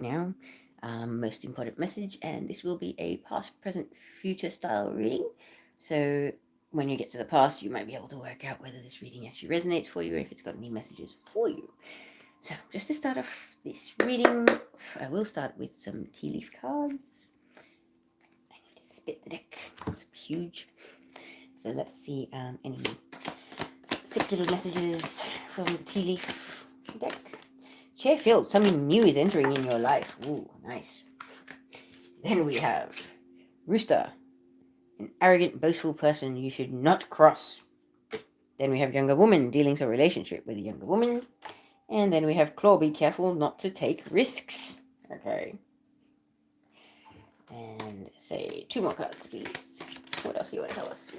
now. Most important message, and this will be a past, present, future style reading. So when you get to the past, you might be able to work out whether this reading actually resonates for you, or if it's got any messages for you. So just to start off this reading, I will start with some tea leaf cards. I need to split the deck. It's huge. So let's see any 6 little messages from the tea leaf deck. Chair filled. Something new is entering in your life. Ooh, nice. Then we have Rooster. An arrogant, boastful person you should not cross. Then we have younger woman. Dealings or relationship with a younger woman. And then we have Claw. Be careful not to take risks. Okay. And say 2 more cards, please. What else do you want to tell us?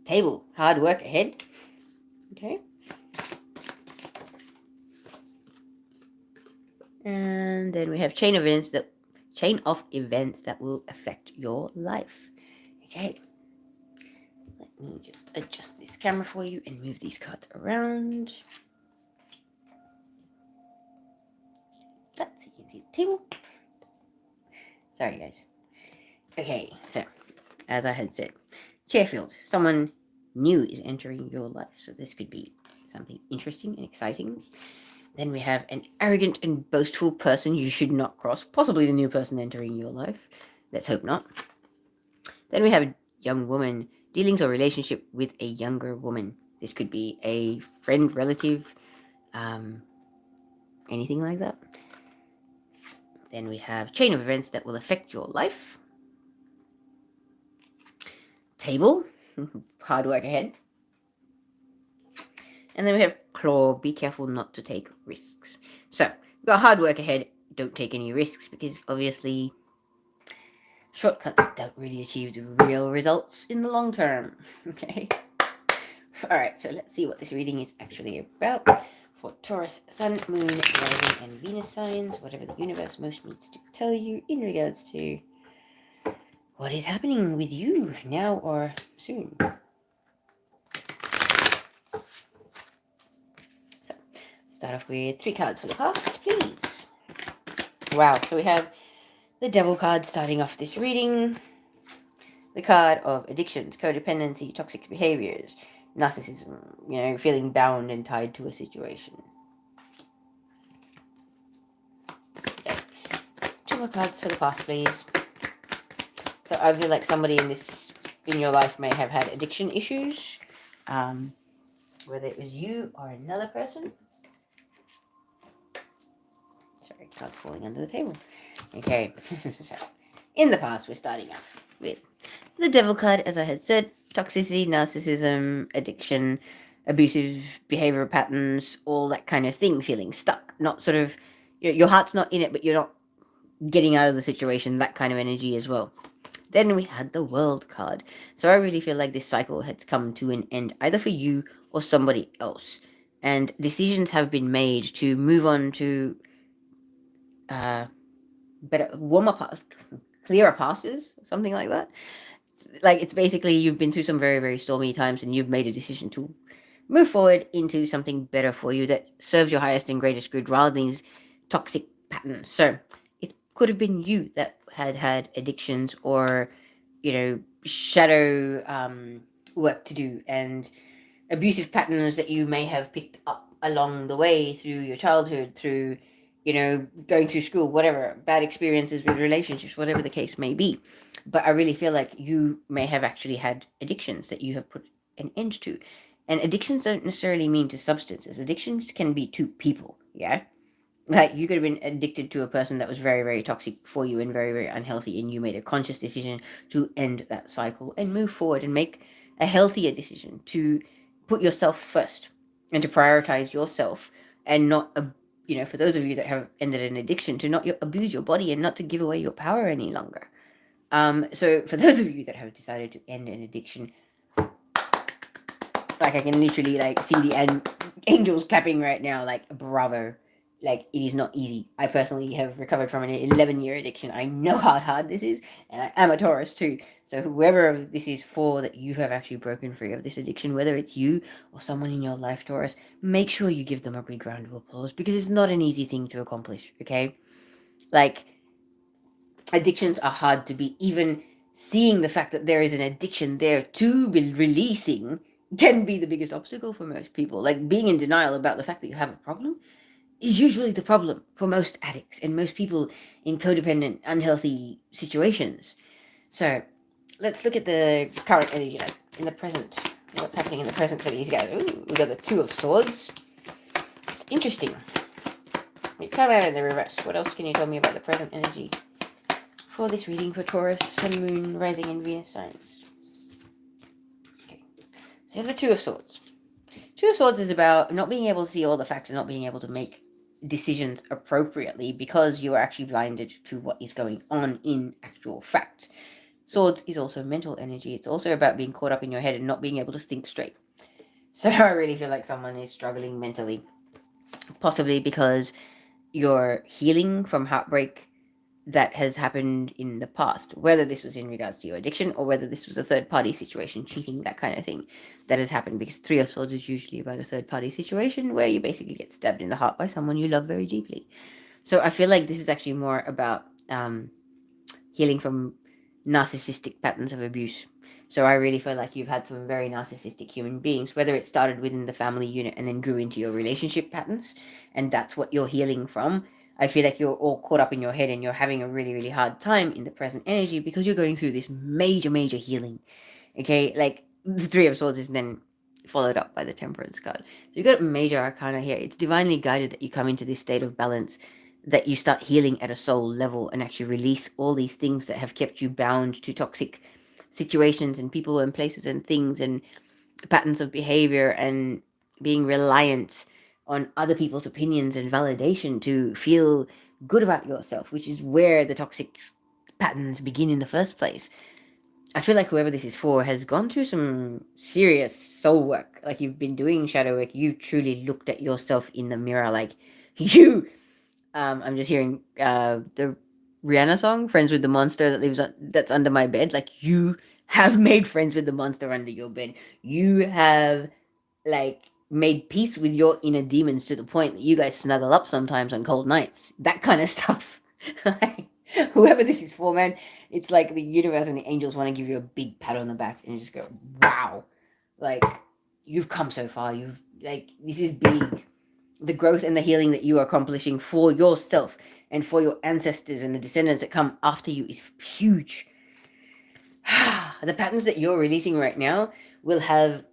Table. Hard work ahead. Okay. And then we have chain of events that will affect your life. Okay. Let me just adjust this camera for you and move these cards around. That's so you can see the table. Sorry, guys. Okay, so as I had said, Chairfield, someone new is entering your life. So this could be something interesting and exciting. Then we have an arrogant and boastful person you should not cross. Possibly the new person entering your life. Let's hope not. Then we have a young woman. Dealings or relationship with a younger woman. This could be a friend, relative, anything like that. Then we have chain of events that will affect your life. Table. Hard work ahead. And then we have Claw. Be careful not to take risks. So, we've got hard work ahead. Don't take any risks because obviously shortcuts don't really achieve the real results in the long term. Okay. Alright, so let's see what this reading is actually about. For Taurus, Sun, Moon, Rising, and Venus signs. Whatever the universe most needs to tell you in regards to what is happening with you now or soon. Start off with 3 cards for the past, please. Wow, so we have the Devil card starting off this reading. The card of addictions, codependency, toxic behaviors, narcissism, feeling bound and tied to a situation. Okay. 2 more cards for the past, please. So I feel like somebody in your life may have had addiction issues, whether it was you or another person. Sorry, cards falling under the table. Okay, so in the past, we're starting off with the Devil card, as I had said, toxicity, narcissism, addiction, abusive behavior patterns, all that kind of thing, feeling stuck, not sort of, your heart's not in it, but you're not getting out of the situation, that kind of energy as well. Then we had the World card. So I really feel like this cycle has come to an end, either for you or somebody else. And decisions have been made to move on to better, warmer paths, clearer passes, something like that. Like, it's basically you've been through some very, very stormy times and you've made a decision to move forward into something better for you that serves your highest and greatest good rather than these toxic patterns. So it could have been you that had addictions or, shadow work to do and abusive patterns that you may have picked up along the way through your childhood, through, going through school, whatever, bad experiences with relationships, whatever the case may be. But I really feel like you may have actually had addictions that you have put an end to. And addictions don't necessarily mean to substances. Addictions can be to people, yeah? Like, you could have been addicted to a person that was very, very toxic for you and very, very unhealthy, and you made a conscious decision to end that cycle and move forward and make a healthier decision to put yourself first and to prioritize yourself and not, for those of you that have ended an addiction, to not abuse your body and not to give away your power any longer. So for those of you that have decided to end an addiction, like, I can literally, see the angels clapping right now, bravo. Like, it is not easy. I personally have recovered from an 11-year addiction. I know how hard this is, and I am a Taurus too. So whoever this is for, that you have actually broken free of this addiction, whether it's you or someone in your life, Taurus, make sure you give them a big round of applause, because it's not an easy thing to accomplish, okay? Like, addictions are hard to beat. Even seeing the fact that there is an addiction there to be releasing can be the biggest obstacle for most people. Like, being in denial about the fact that you have a problem is usually the problem for most addicts and most people in codependent, unhealthy situations. So, let's look at the current energy, like in the present. What's happening in the present for these guys? Ooh, we got the Two of Swords. It's interesting. We come out in the reverse. What else can you tell me about the present energy for this reading for Taurus, Sun, Moon, Rising, and Venus signs? Okay. So you have the Two of Swords. Two of Swords is about not being able to see all the facts and not being able to make decisions appropriately because you are actually blinded to what is going on in actual fact. Swords is also mental energy. It's also about being caught up in your head and not being able to think straight. So I really feel like someone is struggling mentally, possibly because you're healing from heartbreak that has happened in the past, whether this was in regards to your addiction or whether this was a third party situation, cheating, that kind of thing that has happened, because Three of Swords is usually about a third party situation where you basically get stabbed in the heart by someone you love very deeply. So I feel like this is actually more about healing from narcissistic patterns of abuse. So I really feel like you've had some very narcissistic human beings, whether it started within the family unit and then grew into your relationship patterns, and that's what you're healing from. I feel like you're all caught up in your head and you're having a really, really hard time in the present energy because you're going through this major, major healing. Okay, like the Three of Swords is then followed up by the Temperance card. So you've got major arcana here. It's divinely guided that you come into this state of balance, that you start healing at a soul level and actually release all these things that have kept you bound to toxic situations and people and places and things and patterns of behavior, and being reliant on other people's opinions and validation to feel good about yourself, which is where the toxic patterns begin in the first place. I feel like whoever this is for has gone through some serious soul work. Like, you've been doing shadow work. You truly looked at yourself in the mirror. Like, you I'm just hearing the Rihanna song, "Friends with the Monster that lives that's under my bed." Like, you have made friends with the monster under your bed. You have, like, made peace with your inner demons to the point that you guys snuggle up sometimes on cold nights. That kind of stuff. Like, whoever this is for, man, it's like the universe and the angels want to give you a big pat on the back and just go, "Wow, like, you've come so far. You've, like, this is big." The growth and the healing that you are accomplishing for yourself and for your ancestors and the descendants that come after you is huge. The patterns that you're releasing right now will have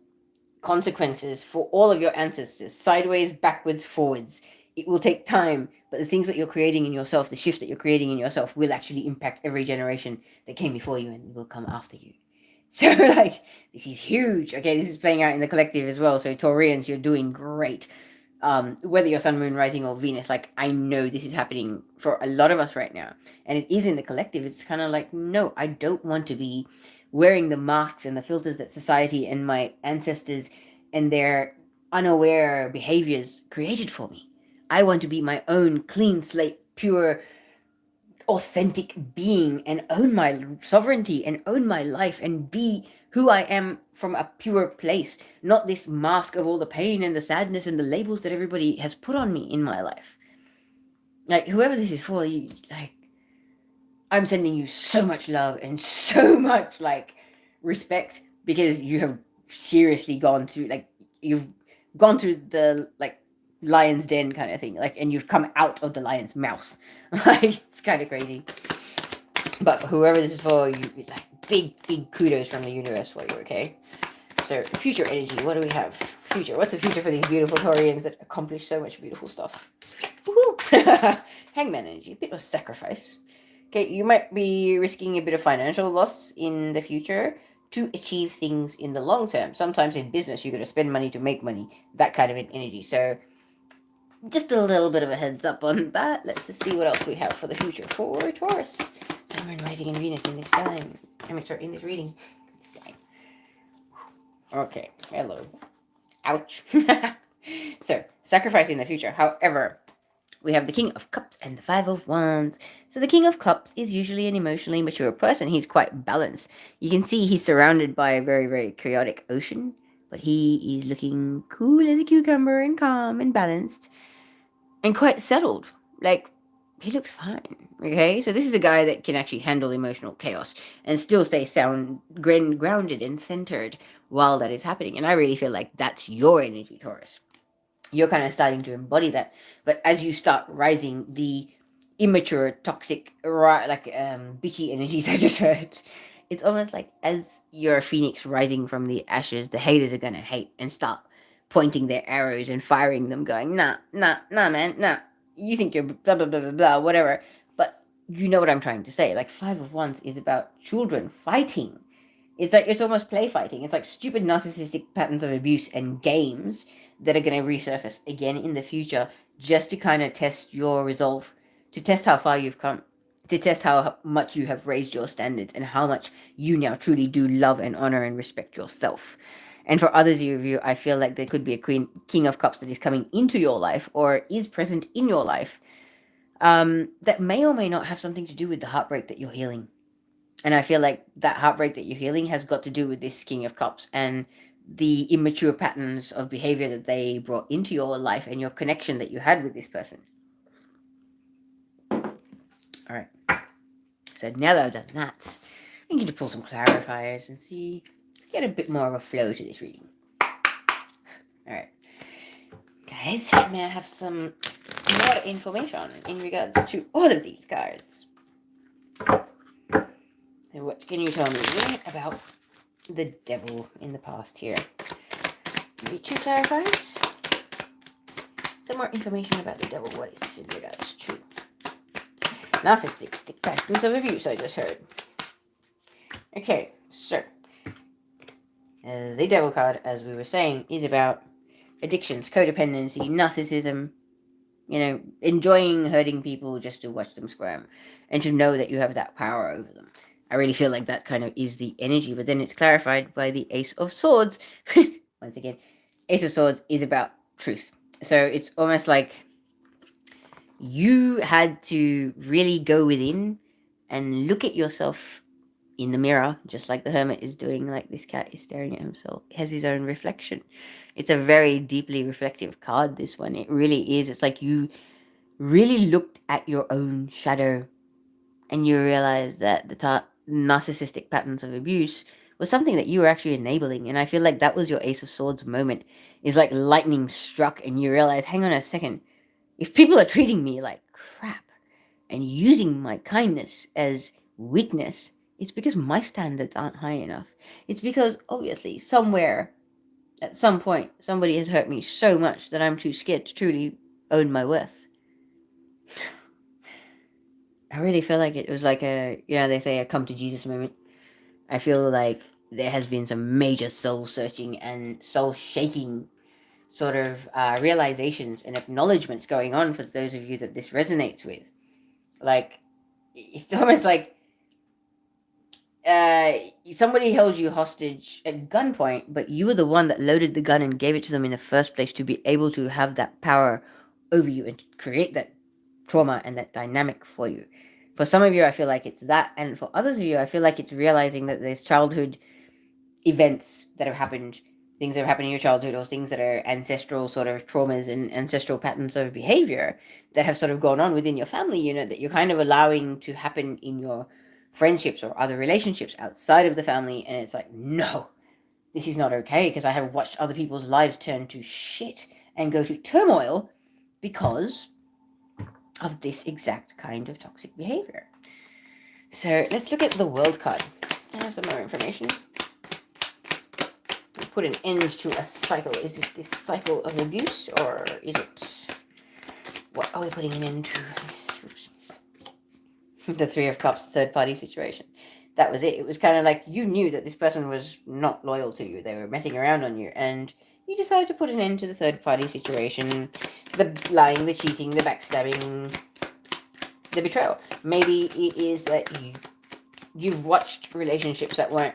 consequences for all of your ancestors, sideways, backwards, forwards. It will take time, but the things that you're creating in yourself, the shift that you're creating in yourself, will actually impact every generation that came before you and will come after you. So, like, this is huge. Okay, this is playing out in the collective as well. So, Taurians, you're doing great. Whether you're Sun, Moon, Rising, or Venus, like, I know this is happening for a lot of us right now, and it is in the collective. It's kind of like, no, I don't want to be wearing the masks and the filters that society and my ancestors and their unaware behaviors created for me. I want to be my own clean slate, pure, authentic being, and own my sovereignty and own my life and be who I am from a pure place, not this mask of all the pain and the sadness and the labels that everybody has put on me in my life. Like, whoever this is for, you, like, I'm sending you so much love and so much, like, respect, because you have seriously gone through, like, you've gone through the, like, lion's den kind of thing, like, and you've come out of the lion's mouth. Like, it's kind of crazy. But whoever this is for, you, like, big kudos from the universe for you, okay? So, future energy, what do we have? Future, what's the future for these beautiful Taurians that accomplish so much beautiful stuff? Woohoo! Hangman energy, a bit of sacrifice. Okay, you might be risking a bit of financial loss in the future to achieve things in the long term. Sometimes in business, you're going to spend money to make money, that kind of an energy. So, just a little bit of a heads up on that. Let's just see what else we have for the future for Taurus. Sun, Moon, Rising, and Venus in this sign. In this reading. Okay, hello. Ouch. So, sacrifice in the future. However, we have the King of Cups and the Five of Wands. So the King of Cups is usually an emotionally mature person. He's quite balanced. You can see he's surrounded by a very, very chaotic ocean, but he is looking cool as a cucumber and calm and balanced and quite settled. Like, he looks fine. Okay, so this is a guy that can actually handle emotional chaos and still stay sound, grounded, and centered while that is happening. And I really feel like that's your energy, Taurus. You're kind of starting to embody that. But as you start rising, the immature, toxic, bitchy energies I just heard, it's almost like as you're a phoenix rising from the ashes, the haters are gonna hate and start pointing their arrows and firing them, going, nah, man, nah. You think you're blah blah blah blah blah, whatever. But you know what I'm trying to say. Like Five of Wands is about children fighting. It's almost play fighting. It's like stupid narcissistic patterns of abuse and games that are going to resurface again in the future, just to kind of test your resolve, to test how far you've come, to test how much you have raised your standards and how much you now truly do love and honor and respect yourself. And for others of you, I feel like there could be a King of Cups that is coming into your life or is present in your life, that may or may not have something to do with the heartbreak that you're healing. And I feel like that heartbreak that you're healing has got to do with this King of Cups and the immature patterns of behavior that they brought into your life and your connection that you had with this person. All right. So now that I've done that, I'm going to pull some clarifiers and see, get a bit more of a flow to this reading. All right. Guys, may I have some more information in regards to all of these cards? So what can you tell me about the devil in the past here? Maybe 2 clarifiers? Some more information about the devil. What is this in regards to? Narcissistic patterns of abuse, I just heard. Okay, so the devil card, as we were saying, is about addictions, codependency, narcissism, enjoying hurting people just to watch them squirm and to know that you have that power over them. I really feel like that kind of is the energy, but then it's clarified by the Ace of Swords. Once again, Ace of Swords is about truth. So it's almost like you had to really go within and look at yourself in the mirror, just like the hermit is doing, like this cat is staring at himself, has his own reflection. It's a very deeply reflective card, this one. It really is. It's like you really looked at your own shadow and you realized that the narcissistic patterns of abuse was something that you were actually enabling. And I feel like that was your Ace of Swords moment. Is like lightning struck and you realize, hang on a second, if people are treating me like crap and using my kindness as weakness, it's because my standards aren't high enough. It's because obviously somewhere at some point somebody has hurt me so much that I'm too scared to truly own my worth. I really feel like it was like they say a come to Jesus moment. I feel like there has been some major soul searching and soul shaking sort of realizations and acknowledgements going on for those of you that this resonates with. Like, it's almost like somebody held you hostage at gunpoint, but you were the one that loaded the gun and gave it to them in the first place to be able to have that power over you and to create that trauma and that dynamic for you. For some of you, I feel like it's that, and for others of you, I feel like it's realizing that there's childhood events that have happened, things that have happened in your childhood, or things that are ancestral sort of traumas and ancestral patterns of behavior that have sort of gone on within your family unit that you're kind of allowing to happen in your friendships or other relationships outside of the family. And it's like, no, this is not okay, because I have watched other people's lives turn to shit and go to turmoil because of this exact kind of toxic behavior. So let's look at the World card. I have some more information. We put an end to a cycle. Is this cycle of abuse, or is it, what are we putting an end to? Oops. The Three of Cups, third party situation. That was it. It was kind of like you knew that this person was not loyal to you. They were messing around on you, and you decided to put an end to the third party situation, the lying, the cheating, the backstabbing, the betrayal. Maybe it is that you've watched relationships that weren't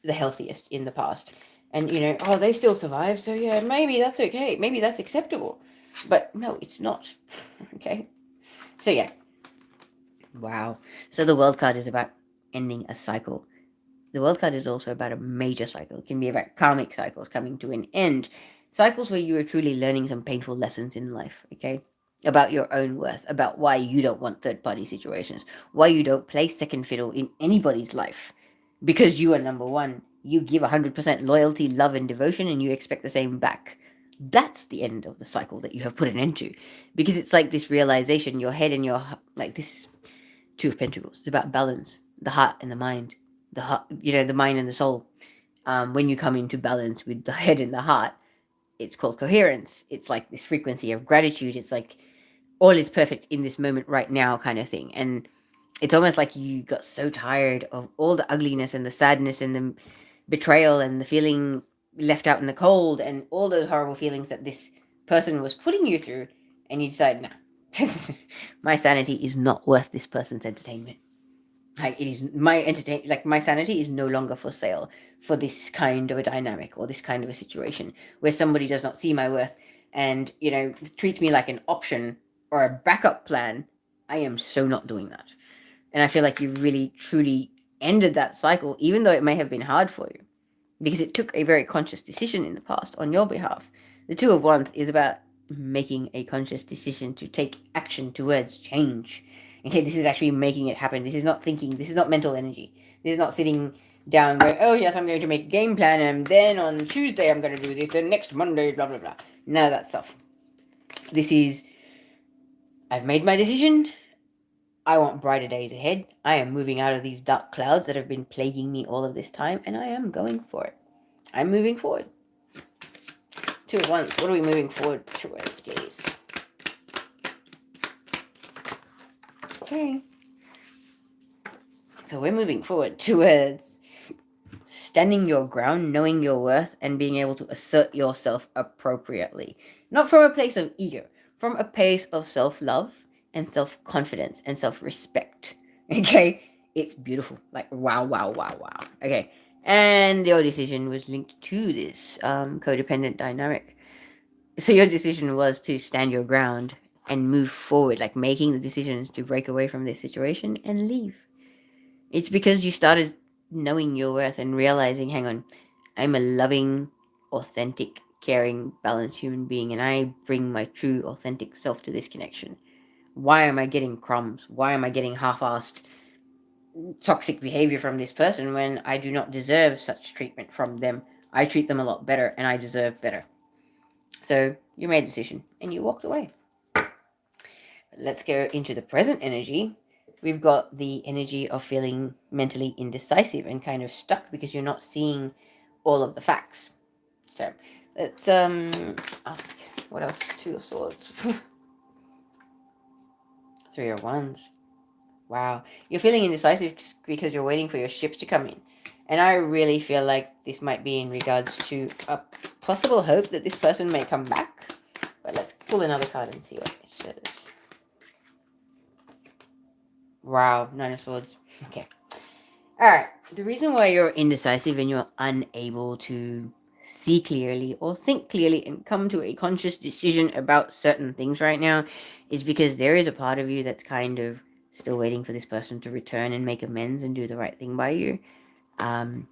the healthiest in the past, and they still survive, so yeah, maybe that's okay, maybe that's acceptable. But no, it's not. Okay. So yeah. Wow. So the World card is about ending a cycle. The World card is also about a major cycle. It can be about karmic cycles coming to an end. Cycles where you are truly learning some painful lessons in life, okay? About your own worth, about why you don't want third party situations, why you don't play second fiddle in anybody's life. Because you are number one. You give 100% loyalty, love, and devotion, and you expect the same back. That's the end of the cycle that you have put an end to. Because it's like this realization, your head and your, like this Two of Pentacles. It's about balance, the heart and the mind, the heart, the mind and the soul. When you come into balance with the head and the heart, it's called coherence. It's like this frequency of gratitude. It's like all is perfect in this moment right now, kind of thing. And it's almost like you got so tired of all the ugliness and the sadness and the betrayal and the feeling left out in the cold and all those horrible feelings that this person was putting you through, and you decide, nah, my sanity is not worth this person's entertainment. Like, it is my sanity is no longer for sale for this kind of a dynamic or this kind of a situation where somebody does not see my worth and treats me like an option or a backup plan. I am so not doing that. And I feel like you really truly ended that cycle, even though it may have been hard for you, because it took a very conscious decision in the past on your behalf. The Two of Wands is about making a conscious decision to take action towards change. Okay, this is actually making it happen. This is not thinking, this is not mental energy. This is not sitting down going, oh yes, I'm going to make a game plan, and then on Tuesday I'm going to do this, then next Monday, blah, blah, blah. None of that stuff. This is, I've made my decision. I want brighter days ahead. I am moving out of these dark clouds that have been plaguing me all of this time, and I am going for it. I'm moving forward. Two at once. What are we moving forward towards, please? Okay. So we're moving forward towards standing your ground, knowing your worth, and being able to assert yourself appropriately. Not from a place of ego, from a place of self-love and self-confidence and self-respect. Okay? It's beautiful. Like, wow, wow, wow, wow. Okay. And your decision was linked to this codependent dynamic. So your decision was to stand your ground and move forward, like making the decision to break away from this situation and leave. It's because you started knowing your worth and realizing, hang on, I'm a loving, authentic, caring, balanced human being, and I bring my true, authentic self to this connection. Why am I getting crumbs? Why am I getting half-assed toxic behavior from this person when I do not deserve such treatment from them? I treat them a lot better, and I deserve better. So you made a decision, and you walked away. Let's go into the present energy. We've got the energy of feeling mentally indecisive and kind of stuck because you're not seeing all of the facts. So let's ask, what else? Two of Swords. Three of Wands. Wow. You're feeling indecisive because you're waiting for your ships to come in. And I really feel like this might be in regards to a possible hope that this person may come back. But let's pull another card and see what it says. Wow, Nine of Swords. Okay. Alright. The reason why you're indecisive and you're unable to see clearly or think clearly and come to a conscious decision about certain things right now is because there is a part of you that's kind of still waiting for this person to return and make amends and do the right thing by you. And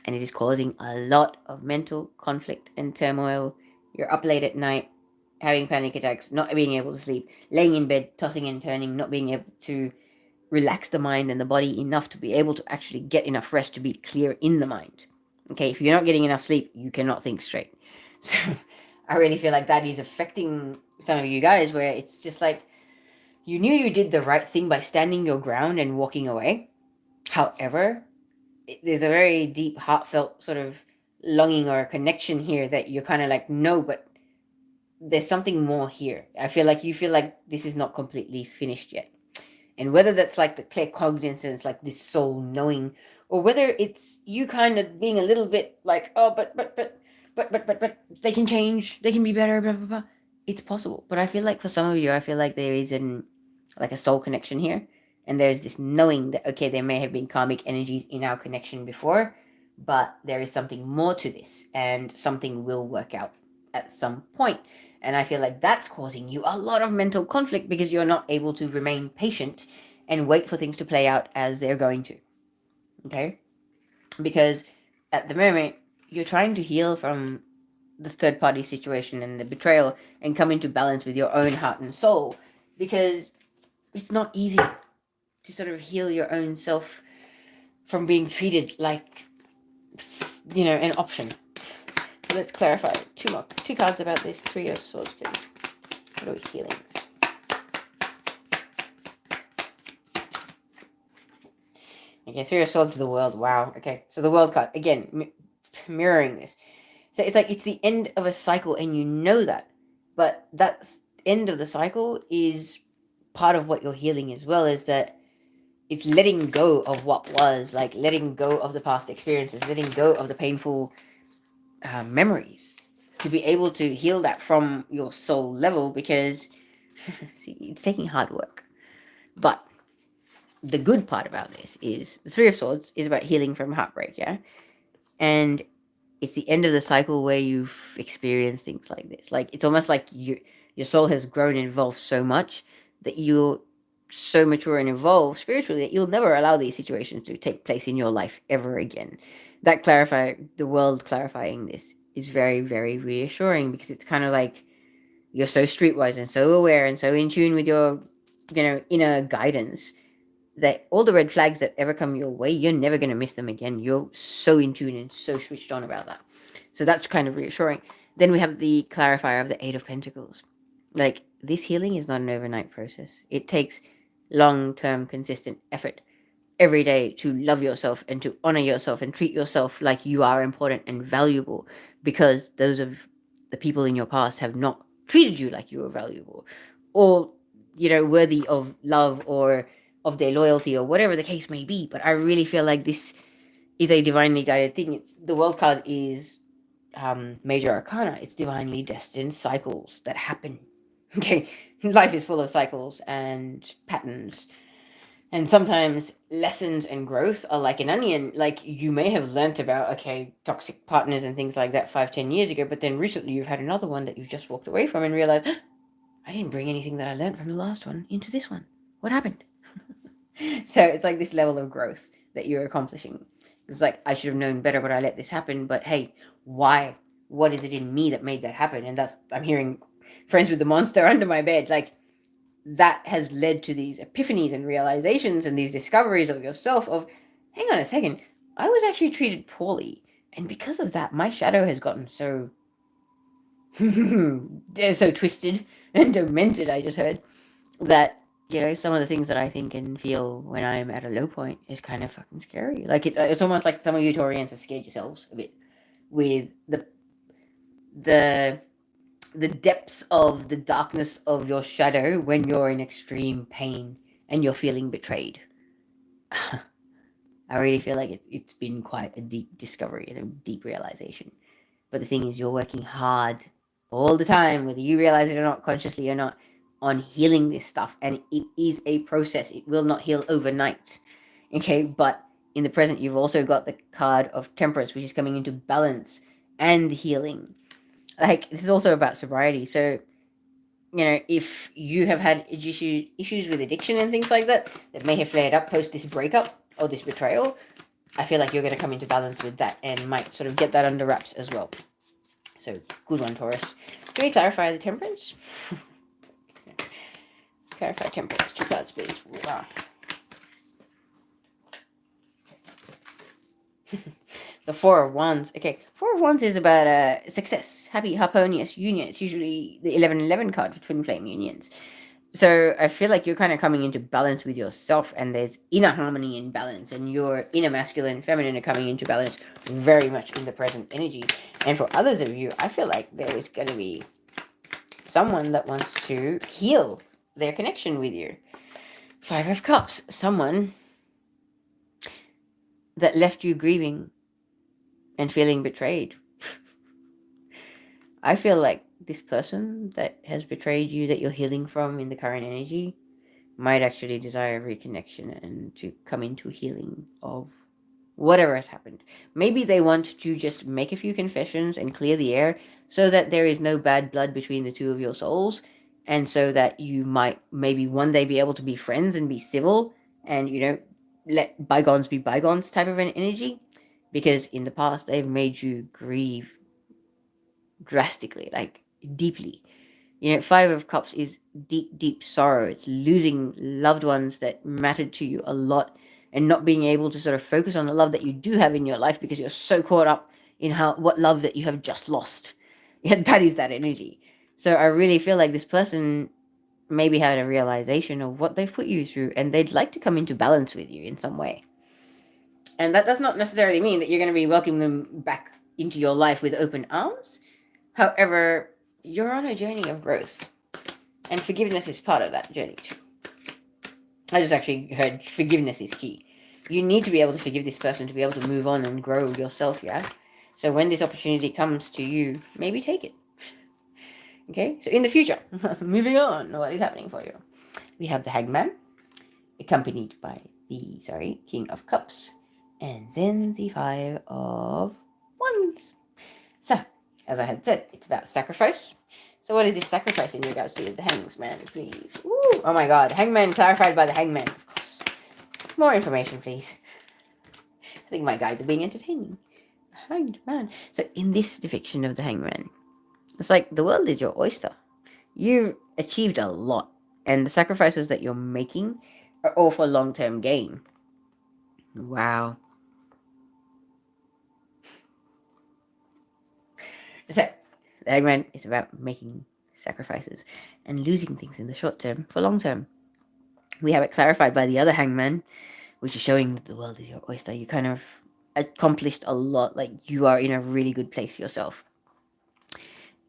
it is causing a lot of mental conflict and turmoil. You're up late at night, having panic attacks, not being able to sleep, laying in bed, tossing and turning, not being able to relax the mind and the body enough to be able to actually get enough rest to be clear in the mind. Okay, if you're not getting enough sleep, you cannot think straight. So I really feel like that is affecting some of you guys, where it's just like, you knew you did the right thing by standing your ground and walking away. However, there's a very deep, heartfelt sort of longing or a connection here that you're kind of like, no, but there's something more here. I feel like you feel like this is not completely finished yet. And whether that's like the claircognizance, like this soul knowing, or whether it's you kind of being a little bit like, oh, but they can change, they can be better, blah, blah, blah. It's possible. But I feel like for some of you, I feel like there is like a soul connection here. And there's this knowing that, okay, there may have been karmic energies in our connection before, but there is something more to this, and something will work out at some point. And I feel like that's causing you a lot of mental conflict because you're not able to remain patient and wait for things to play out as they're going to. Okay? Because at the moment, you're trying to heal from the third party situation and the betrayal and come into balance with your own heart and soul, because it's not easy to sort of heal your own self from being treated like, an option. So let's clarify two cards about this. Three of Swords, please. What are we healing? Okay, Three of Swords, the World. Wow. Okay, so the World card again, mirroring this. So it's like it's the end of a cycle, and you know that, but that end of the cycle is part of what you're healing as well. Is that it's letting go of what was, like letting go of the past experiences, letting go of the painful memories, to be able to heal that from your soul level, because see, it's taking hard work. But the good part about this is the Three of Swords is about healing from heartbreak, yeah? And it's the end of the cycle where you've experienced things like this. Like, it's almost like your soul has grown and evolved so much that you're so mature and evolved spiritually that you'll never allow these situations to take place in your life ever again. That the world clarifying this is very, very reassuring, because it's kind of like you're so streetwise and so aware and so in tune with your, inner guidance, that all the red flags that ever come your way, you're never going to miss them again. You're so in tune and so switched on about that. So that's kind of reassuring. Then we have the clarifier of the Eight of Pentacles. Like, this healing is not an overnight process. It takes long-term, consistent effort every day to love yourself and to honor yourself and treat yourself like you are important and valuable, because those of the people in your past have not treated you like you were valuable or, worthy of love or of their loyalty or whatever the case may be. But I really feel like this is a divinely guided thing. It's the World card is major arcana. It's divinely destined cycles that happen. Okay, life is full of cycles and patterns, and sometimes lessons and growth are like an onion. Like, you may have learnt about, toxic partners and things like that 5-10 years ago, but then recently you've had another one that you've just walked away from and realized, I didn't bring anything that I learned from the last one into this one. What happened? So it's like this level of growth that you're accomplishing. It's like, I should have known better, but I let this happen. But hey, why? What is it in me that made that happen? And I'm hearing Friends with the Monster under my bed. Like, that has led to these epiphanies and realizations and these discoveries of yourself of, hang on a second, I was actually treated poorly. And because of that, my shadow has gotten so so twisted and demented, I just heard, that, some of the things that I think and feel when I'm at a low point is kind of fucking scary. Like, it's almost like some of you Taurians have scared yourselves a bit with the depths of the darkness of your shadow when you're in extreme pain and you're feeling betrayed. I really feel like it's been quite a deep discovery and a deep realization. But the thing is, you're working hard all the time, whether you realize it or not, consciously or not, on healing this stuff. And it is a process. It will not heal overnight. Okay, but in the present, you've also got the card of Temperance, which is coming into balance and healing. Like, this is also about sobriety. So, if you have had issues with addiction and things like that may have flared up post this breakup or this betrayal, I feel like you're going to come into balance with that and might sort of get that under wraps as well. So, good one, Taurus. Can we clarify the Temperance? Clarify Temperance. 2 cards, please. Wow. The Four of Wands. Okay, Four of Wands is about success, happy, harmonious union. It's usually the 11-11 card for twin flame unions. So I feel like you're kind of coming into balance with yourself, and there's inner harmony and balance, and your inner masculine and feminine are coming into balance very much in the present energy. And for others of you, I feel like there is going to be someone that wants to heal their connection with you. 5 of Cups. Someone that left you grieving and feeling betrayed. I feel like this person that has betrayed you, that you're healing from in the current energy, might actually desire reconnection and to come into healing of whatever has happened. Maybe they want to just make a few confessions and clear the air so that there is no bad blood between the two of your souls, and so that you might maybe one day be able to be friends and be civil and, let bygones be bygones type of an energy. Because in the past, they've made you grieve drastically, like deeply. Five of Cups is deep, deep sorrow. It's losing loved ones that mattered to you a lot and not being able to sort of focus on the love that you do have in your life because you're so caught up in what love that you have just lost. Yeah, that is that energy. So I really feel like this person maybe had a realization of what they've put you through and they'd like to come into balance with you in some way. And that does not necessarily mean that you're going to be welcoming them back into your life with open arms. However, you're on a journey of growth, and forgiveness is part of that journey too. I just actually heard forgiveness is key. You need to be able to forgive this person to be able to move on and grow yourself, yeah? So when this opportunity comes to you, maybe take it. Okay, so in the future, moving on, what is happening for you? We have the Hangman, accompanied by the, King of Cups, and then the Five of Wands. So, as I had said, it's about sacrifice. So what is this sacrifice in regards to the Hangman, please? Ooh, oh my god, Hangman clarified by the Hangman, of course. More information, please. I think my guides are being entertaining. Hanged man. So in this depiction of the Hangman, it's like the world is your oyster. You've achieved a lot, and the sacrifices that you're making are all for long-term gain. Wow. So, the Hangman is about making sacrifices and losing things in the short term for long term. We have it clarified by the other Hangman, which is showing that the world is your oyster. You kind of accomplished a lot, like you are in a really good place yourself.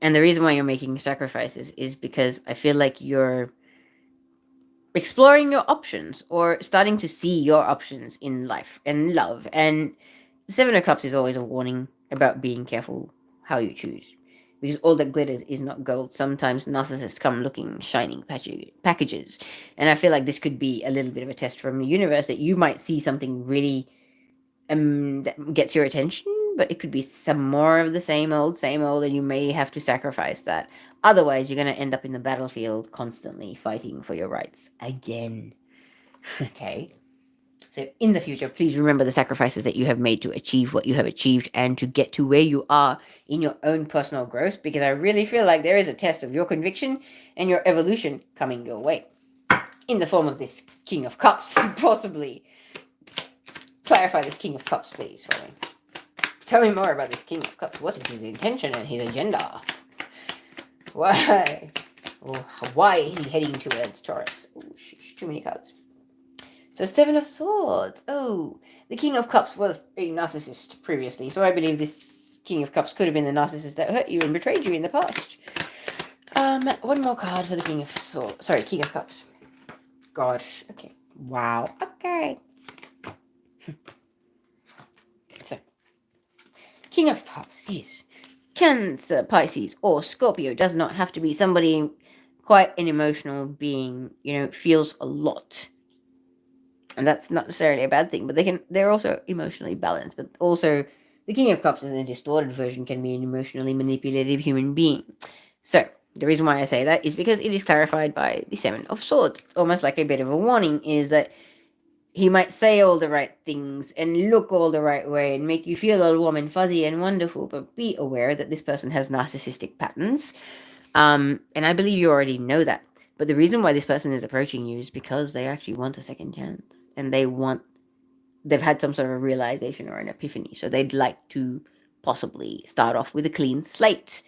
And the reason why you're making sacrifices is because I feel like you're exploring your options or starting to see your options in life and love. And the Seven of Cups is always a warning about being careful how you choose. Because all that glitters is not gold. Sometimes narcissists come looking shining packages. And I feel like this could be a little bit of a test from the universe that you might see something really that gets your attention, but it could be some more of the same old, and you may have to sacrifice that. Otherwise, you're going to end up in the battlefield constantly fighting for your rights again. Okay? So in the future, please remember the sacrifices that you have made to achieve what you have achieved and to get to where you are in your own personal growth, because I really feel like there is a test of your conviction and your evolution coming your way in the form of this King of Cups, possibly. Clarify this King of Cups, please, for me. Tell me more about this King of Cups. What is his intention and his agenda? Why? Oh, why is he heading towards Taurus? Oh, sheesh, too many cards. So, Seven of Swords. Oh, the King of Cups was a narcissist previously, so I believe this King of Cups could have been the narcissist that hurt you and betrayed you in the past. One more card for the King of Swords. Sorry, King of Cups. Gosh. Okay. Wow. Okay. So, King of Cups is Cancer, Pisces, or Scorpio. Does not have to be somebody quite an emotional being, feels a lot. And that's not necessarily a bad thing, but they're also emotionally balanced. But also, the King of Cups in a distorted version can be an emotionally manipulative human being. So, the reason why I say that is because it is clarified by the Seven of Swords. It's almost like a bit of a warning, is that he might say all the right things and look all the right way and make you feel all warm and fuzzy and wonderful, but be aware that this person has narcissistic patterns. And I believe you already know that. But the reason why this person is approaching you is because they actually want a second chance. And they've had some sort of a realization or an epiphany. So they'd like to possibly start off with a clean slate.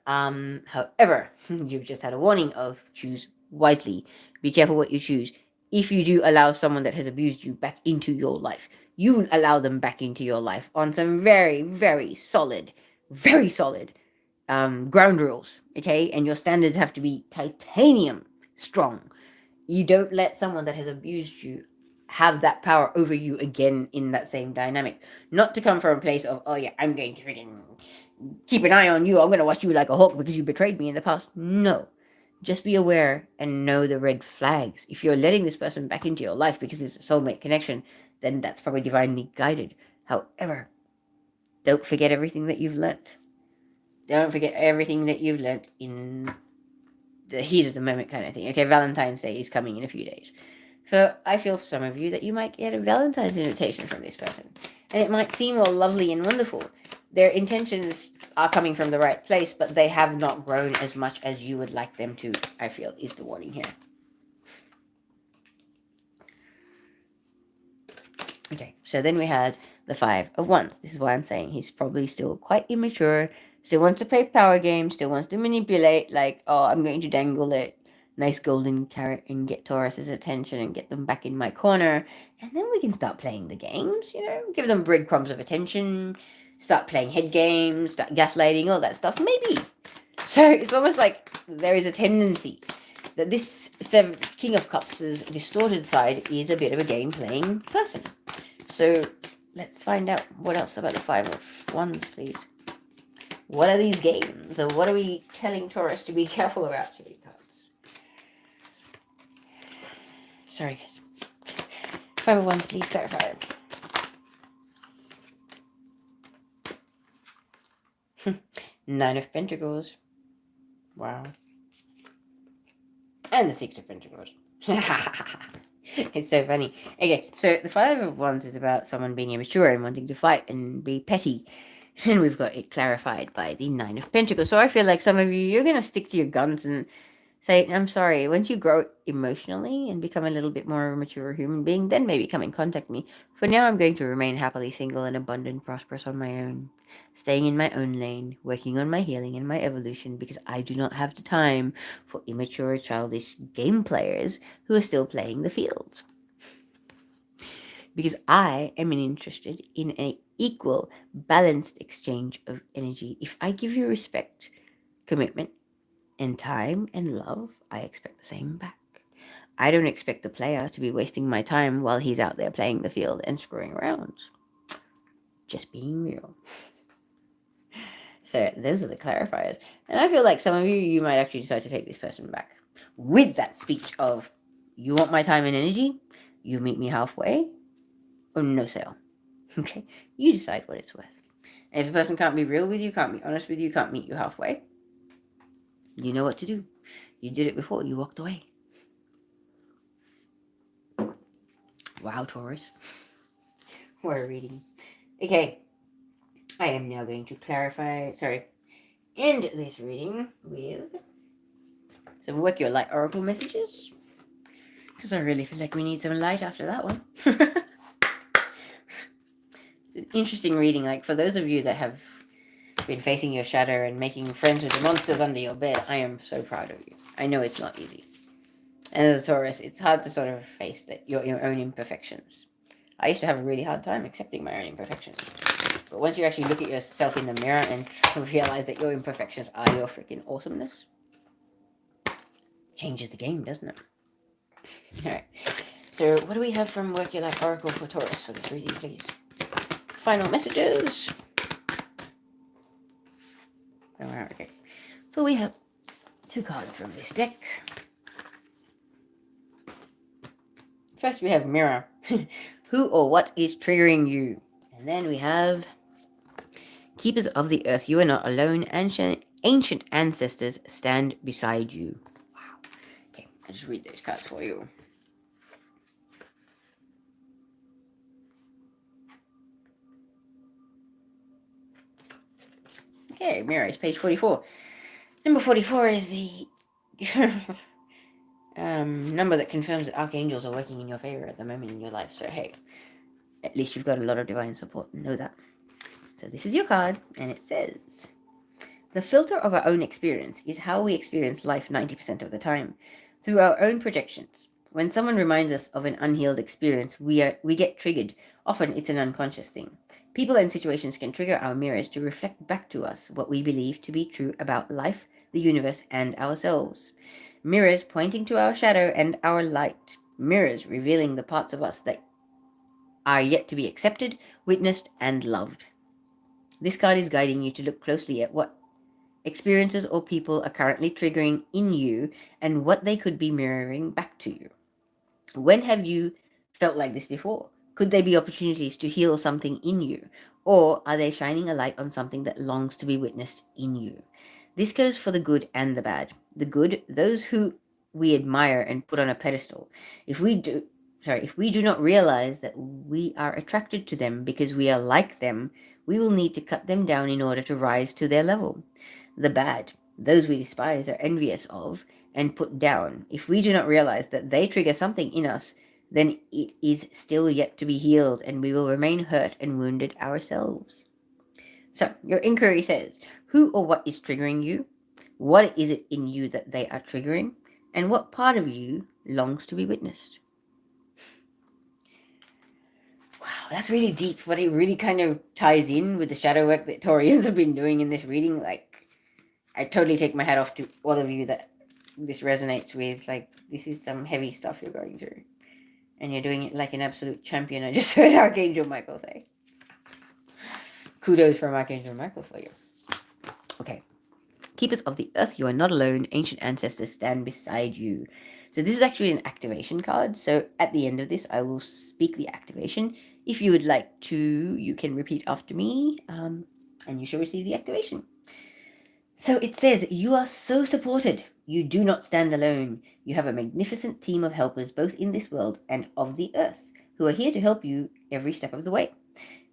However, you've just had a warning of choose wisely. Be careful what you choose. If you do allow someone that has abused you back into your life, you will allow them back into your life on some very, very solid ground rules, okay? And your standards have to be titanium strong. You don't let someone that has abused you have that power over you again in that same dynamic. Not to come from a place of, oh yeah, I'm going to freaking keep an eye on you. I'm going to watch you like a hawk because you betrayed me in the past. No. Just be aware and know the red flags. If you're letting this person back into your life because it's a soulmate connection, then that's probably divinely guided. However, don't forget everything that you've learnt. Don't forget everything that you've learnt in the heat of the moment kind of thing. Okay, Valentine's Day is coming in a few days. So I feel for some of you that you might get a Valentine's invitation from this person. And it might seem all lovely and wonderful. Their intentions are coming from the right place, but they have not grown as much as you would like them to, I feel, is the warning here. Okay, so then we had the Five of Wands. This is why I'm saying he's probably still quite immature, still wants to play power games, still wants to manipulate, like, oh, I'm going to dangle it nice golden carrot and get Taurus's attention and get them back in my corner, and then we can start playing the games, give them breadcrumbs of attention, start playing head games, start gaslighting, all that stuff, maybe. So it's almost like there is a tendency that this King of Cups' distorted side is a bit of a game-playing person. So let's find out what else about the Five of Wands, please. What are these games? Or what are we telling Taurus to be careful about, Charity cards? Sorry, guys. Five of Wands, please, Clarifier. Nine of Pentacles. Wow. And the Six of Pentacles. It's so funny. Okay, so the Five of Wands is about someone being immature and wanting to fight and be petty. And we've got it clarified by the Nine of Pentacles. So I feel like some of you, you're going to stick to your guns and say, I'm sorry, once you grow emotionally and become a little bit more of a mature human being, then maybe come and contact me. For now, I'm going to remain happily single and abundant, prosperous on my own, staying in my own lane, working on my healing and my evolution, because I do not have the time for immature, childish game players who are still playing the field. Because I am interested in an equal, balanced exchange of energy. If I give you respect, commitment, and time and love, I expect the same back. I don't expect the player to be wasting my time while he's out there playing the field and screwing around. Just being real. So those are the clarifiers. And I feel like some of you might actually decide to take this person back with that speech of, you want my time and energy? You meet me halfway? Or no sale. Okay? You decide what it's worth. And if the person can't be real with you, can't be honest with you, can't meet you halfway, you know what to do. You did it before, you walked away. Wow, Taurus. What a reading. Okay. I am now going to end this reading with some Work Your Light Oracle messages. Because I really feel like we need some light after that one. It's an interesting reading. Like, for those of you that have been facing your shadow and making friends with the monsters under your bed, I am so proud of you. I know it's not easy. And as a Taurus, it's hard to sort of face your own imperfections. I used to have a really hard time accepting my own imperfections. But once you actually look at yourself in the mirror and realize that your imperfections are your freaking awesomeness, changes the game, doesn't it? Alright. So what do we have from Work Your Life Oracle for Taurus for this reading, please? Final messages. Alright, okay. So we have 2 cards from this deck. First we have Mirror. Who or what is triggering you? And then we have Keepers of the Earth. You are not alone. Ancient ancestors stand beside you. Wow. Okay, I'll just read those cards for you. Okay, Mirror is page 44. Number 44 is the number that confirms that archangels are working in your favor at the moment in your life. So hey, at least you've got a lot of divine support. Know that. So this is your card, and it says, the filter of our own experience is how we experience life 90% of the time, through our own projections. When someone reminds us of an unhealed experience, we get triggered. Often it's an unconscious thing. People and situations can trigger our mirrors to reflect back to us what we believe to be true about life, the universe, and ourselves. Mirrors pointing to our shadow and our light. Mirrors revealing the parts of us that are yet to be accepted, witnessed, and loved. This card is guiding you to look closely at what experiences or people are currently triggering in you and what they could be mirroring back to you. When have you felt like this before? Could they be opportunities to heal something in you? Or are they shining a light on something that longs to be witnessed in you? This goes for the good and the bad. The good, those who we admire and put on a pedestal. If we do not realize that we are attracted to them because we are like them, we will need to cut them down in order to rise to their level. The bad, those we despise or envious of and put down. If we do not realize that they trigger something in us, then it is still yet to be healed, and we will remain hurt and wounded ourselves. So, your inquiry says, who or what is triggering you? What is it in you that they are triggering? And what part of you longs to be witnessed? Wow, that's really deep, but it really kind of ties in with the shadow work that Taurians have been doing in this reading. Like, I totally take my hat off to all of you that this resonates with. Like, this is some heavy stuff you're going through. And you're doing it like an absolute champion. I just heard Archangel Michael say. Kudos from Archangel Michael for you. Okay. Keepers of the Earth, you are not alone. Ancient ancestors stand beside you. So this is actually an activation card. So at the end of this, I will speak the activation. If you would like to, you can repeat after me, and you shall receive the activation. So it says, you are so supported. You do not stand alone. You have a magnificent team of helpers both in this world and of the earth who are here to help you every step of the way.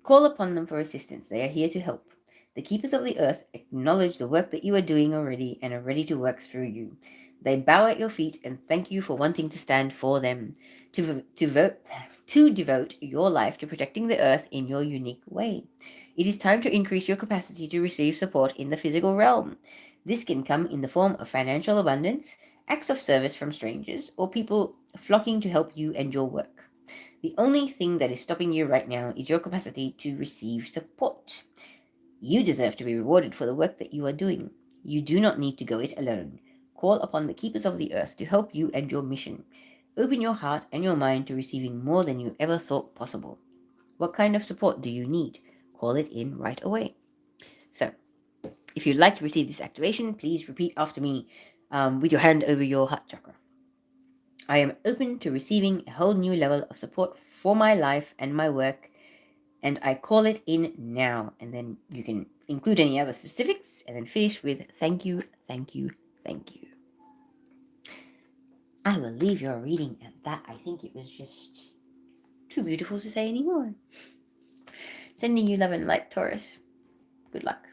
Call upon them for assistance. They are here to help. The keepers of the earth acknowledge the work that you are doing already and are ready to work through you. They bow at your feet and thank you for wanting to stand for them, to devote your life to protecting the earth in your unique way. It is time to increase your capacity to receive support in the physical realm. This can come in the form of financial abundance, acts of service from strangers, or people flocking to help you and your work. The only thing that is stopping you right now is your capacity to receive support. You deserve to be rewarded for the work that you are doing. You do not need to go it alone. Call upon the keepers of the earth to help you and your mission. Open your heart and your mind to receiving more than you ever thought possible. What kind of support do you need? Call it in right away. So, if you'd like to receive this activation, please repeat after me with your hand over your heart chakra. I am open to receiving a whole new level of support for my life and my work, and I call it in now. And then you can include any other specifics and then finish with thank you, thank you, thank you. I will leave your reading at that. I think it was just too beautiful to say anymore. Sending you love and light, Taurus. Good luck.